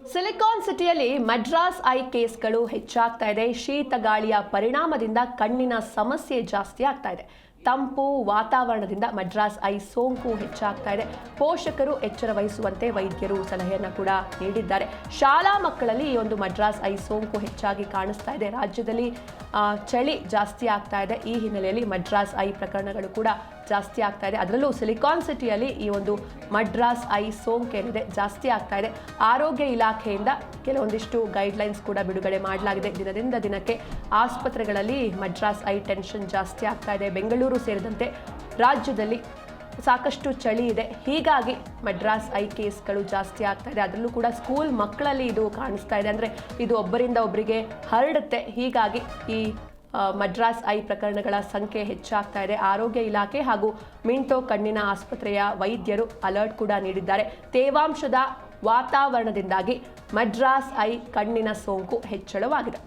Silicon ಸಿಟಿಯಲ್ಲಿ Madras I ಕೇಸ್ಗಳು ಹೆಚ್ಚಾಗ್ತಾ ಇದೆ. ಶೀತ ಗಾಳಿಯ ಪರಿಣಾಮದಿಂದ ಕಣ್ಣಿನ ಸಮಸ್ಯೆ ಜಾಸ್ತಿ ಆಗ್ತಾ ಇದೆ. ತಂಪು ವಾತಾವರಣದಿಂದ ಮಡ್ರಾಸ್ ಐ ಸೋಂಕು ಹೆಚ್ಚಾಗ್ತಾ ಇದೆ. ಪೋಷಕರು ಎಚ್ಚರ ವಹಿಸುವಂತೆ ವೈದ್ಯರು ಸಲಹೆಯನ್ನು ಕೂಡ ನೀಡಿದ್ದಾರೆ. ಶಾಲಾ ಮಕ್ಕಳಲ್ಲಿ ಈ ಒಂದು ಮಡ್ರಾಸ್ ಐ ಸೋಂಕು ಹೆಚ್ಚಾಗಿ ಕಾಣಿಸ್ತಾ ಇದೆ. ರಾಜ್ಯದಲ್ಲಿ ಚಳಿ ಜಾಸ್ತಿ ಆಗ್ತಾ ಇದೆ. ಈ ಹಿನ್ನೆಲೆಯಲ್ಲಿ ಮಡ್ರಾಸ್ ಐ ಪ್ರಕರಣಗಳು ಕೂಡ ಜಾಸ್ತಿ ಆಗ್ತಾ ಇದೆ. ಅದರಲ್ಲೂ ಸಿಲಿಕಾನ್ ಸಿಟಿಯಲ್ಲಿ ಈ ಒಂದು ಮಡ್ರಾಸ್ ಐ ಸೋಂಕು ಏನಿದೆ ಜಾಸ್ತಿ ಆಗ್ತಾ ಇದೆ. ಆರೋಗ್ಯ ಇಲಾಖೆಯಿಂದ ಕೆಲವೊಂದಿಷ್ಟು ಗೈಡ್ಲೈನ್ಸ್ ಕೂಡ ಬಿಡುಗಡೆ ಮಾಡಲಾಗಿದೆ. ದಿನದಿಂದ ದಿನಕ್ಕೆ ಆಸ್ಪತ್ರೆಗಳಲ್ಲಿ ಮಡ್ರಾಸ್ ಐ ಟೆನ್ಷನ್ ಜಾಸ್ತಿ ಆಗ್ತಾ ಇದೆ. ಬೆಂಗಳೂರು ಸೇರಿದಂತೆ ರಾಜ್ಯದಲ್ಲಿ ಸಾಕಷ್ಟು ಚಳಿ ಇದೆ. ಹೀಗಾಗಿ ಮಡ್ರಾಸ್ ಐ ಕೇಸ್ಗಳು ಜಾಸ್ತಿ ಆಗ್ತಾ ಇದೆ. ಅದರಲ್ಲೂ ಕೂಡ ಸ್ಕೂಲ್ ಮಕ್ಕಳಲ್ಲಿ ಇದು ಕಾಣಿಸ್ತಾ ಇದೆ. ಅಂದರೆ ಇದು ಒಬ್ಬರಿಂದ ಒಬ್ಬರಿಗೆ ಹರಡುತ್ತೆ. ಹೀಗಾಗಿ ಈ ಮಡ್ರಾಸ್ ಐ ಪ್ರಕರಣಗಳ ಸಂಖ್ಯೆ ಹೆಚ್ಚಾಗ್ತಾ ಇದೆ. ಆರೋಗ್ಯ ಇಲಾಖೆ ಹಾಗೂ ಮಿಂಟೋ ಕಣ್ಣಿನ ಆಸ್ಪತ್ರೆಯ ವೈದ್ಯರು ಅಲರ್ಟ್ ಕೂಡ ನೀಡಿದ್ದಾರೆ. ತೇವಾಂಶದ ವಾತಾವರಣದಿಂದಾಗಿ ಮಡ್ರಾಸ್ ಐ ಕಣ್ಣಿನ ಸೋಂಕು ಹೆಚ್ಚಳವಾಗಿದೆ.